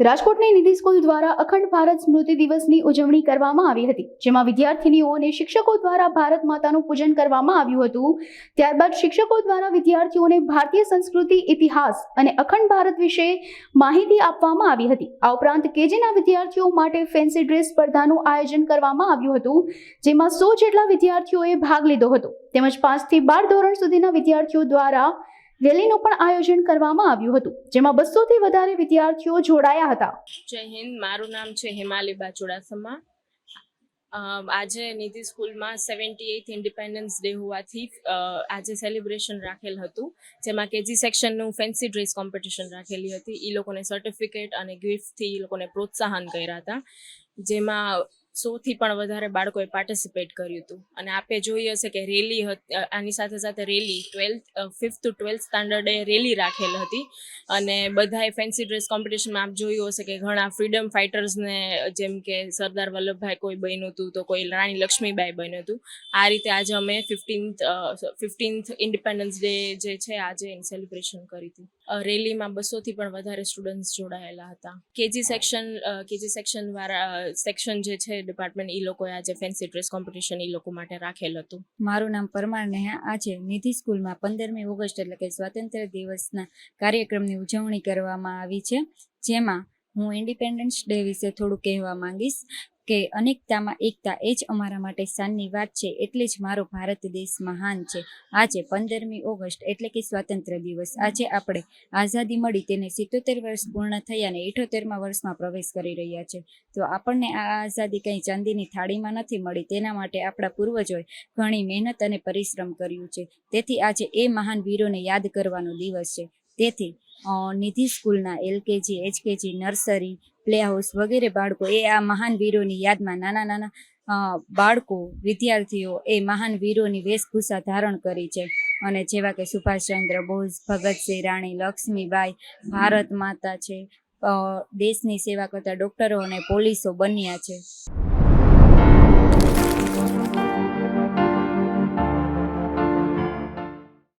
રાજકોટની નિધિ સ્કૂલ દ્વારા અખંડ ભારત સ્મૃતિ દિવસની ઉજવણી કરવામાં આવી હતી, જેમાં વિદ્યાર્થીનીઓ અને શિક્ષકો દ્વારા ભારત માતાનું પૂજન કરવામાં આવ્યું હતું। ત્યારબાદ શિક્ષકો દ્વારા વિદ્યાર્થીઓને ભારતીય સંસ્કૃતિ, ઇતિહાસ અને અખંડ ભારત વિશે માહિતી આપવામાં આવી હતી। આ ઉપરાંત કેજીના વિદ્યાર્થીઓ માટે ફેન્સી ડ્રેસ સ્પર્ધાનું આયોજન કરવામાં આવ્યું હતું, જેમાં 100 જેટલા વિદ્યાર્થીઓએ ભાગ લીધો હતો, તેમજ 5 થી 12 ધોરણ સુધીના વિદ્યાર્થીઓ દ્વારા રેલીનું પણ આયોજન કરવામાં આવ્યું હતું, જેમાં 200 થી વધારે વિદ્યાર્થીઓ જોડાયા હતા। જય હિન્દ, મારું નામ છે હિમાલીબા ચુડાસમા। આજે નિધિ સ્કૂલમાં 78th ઇન્ડિપેન્ડન્સ ડે હોવાથી આજે સેલિબ્રેશન રાખેલ હતું, જેમાં કેજી સેક્શનનું ફેન્સી ડ્રેસ કોમ્પિટિશન રાખેલી હતી। એ લોકોને સર્ટિફિકેટ અને ગિફ્ટથી એ લોકોને પ્રોત્સાહન કર્યા હતા, જેમાં 100 થી પણ વધારે બાળકોએ પાર્ટિસિપેટ કર્યું હતું। અને આપે જોઈ હશે કે રેલી આની સાથે સાથે rally 5th to 12th સ્ટાન્ડર્ડે rally રાખેલ હતી, અને બધાએ ફેન્સી ડ્રેસ કોમ્પિટિશનમાં આપ જોયું હશે કે ઘણા ફ્રીડમ ફાઇટર્સને, જેમ કે સરદાર વલ્લભભાઈ કોઈ બન્યું હતું, તો કોઈ રાણી લક્ષ્મીબાઈ બન્યું હતું। આ રીતે આજે અમે 15th ઇન્ડિપેન્ડન્સ ડે જે છે આજે એની સેલિબ્રેશન કરી હતી। રેલીમાં 200 થી પણ વધારે સ્ટુડન્ટ્સ જોડાયેલા હતા। કેજી સેક્શન વાળા સેક્શન જે છે ડિપાર્ટમેન્ટ, એ લોકોએ આજે ફેન્સી ડ્રેસ કોમ્પિટિશન એ લોકો માટે રાખેલ હતું। મારું નામ પરમાર નેહા। આજે નિધિ સ્કૂલમાં 15મી ઓગસ્ટ એટલે કે સ્વાતંત્ર્ય દિવસના કાર્યક્રમની ઉજવણી કરવામાં આવી છે, જેમાં હું ઇન્ડિપેન્ડન્સ ડે વિશે થોડું કહેવા માંગીશ કે અનેકતામાં એકતા એ જ અમારા માટે શાનની વાત છે, એટલે જ મારો ભારત દેશ મહાન છે। આજે 15મી ઓગસ્ટ એટલે કે સ્વાતંત્ર્ય દિવસ, આજે આપણે આઝાદી મળી તેને 77 વર્ષ પૂર્ણ થયા અને 78મા વર્ષમાં પ્રવેશ કરી રહ્યા છે। તો આપણને આ આઝાદી કંઈ ચાંદીની થાળીમાં નથી મળી, તેના માટે આપણા પૂર્વજોએ ઘણી મહેનત અને પરિશ્રમ કર્યું છે, તેથી આજે એ મહાન વીરોને યાદ કરવાનો દિવસ છે। તેથી નિધિ સ્કૂલના LKG, HKG, nursery, play house વગેરે બાળકો એ આ મહાન વીરોની યાદમાં નાના બાળકો, વિદ્યાર્થીઓ એ મહાન વીરોની વેશભૂષા ધારણ કરી છે, અને જેવા કે સુભાષચંદ્ર બોઝ, ભગતસિંહ, રાણી લક્ષ્મીબાઈ, ભારત માતા છે, દેશની સેવા કરતા ડૉક્ટરો અને પોલીસો બન્યા છે।